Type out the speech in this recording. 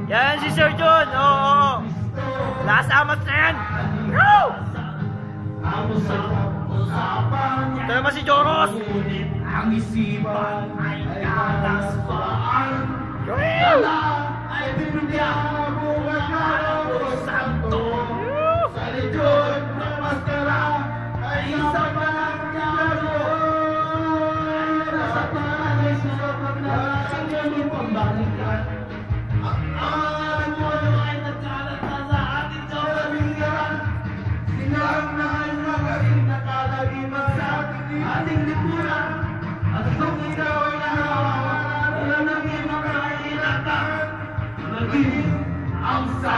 Yan si Sir John, oo. Last amat na yan. Go! Ito naman si Joros. Ang isipan ay kalaswaan. Joel! Ay binigyan mo magkano santo. Sa likod ng maskara ay isa pa lang laro. Ay nasa tanay sa pagdaan ang ganun pambalikan. Ang alam mo ay nagkalat na sa ating kawalingan. Silang na ay magaling nakalagiman sa ating lipunan. At kung ikaw ay nahawakan, wala nang ibang kahilatan. Naging ang sa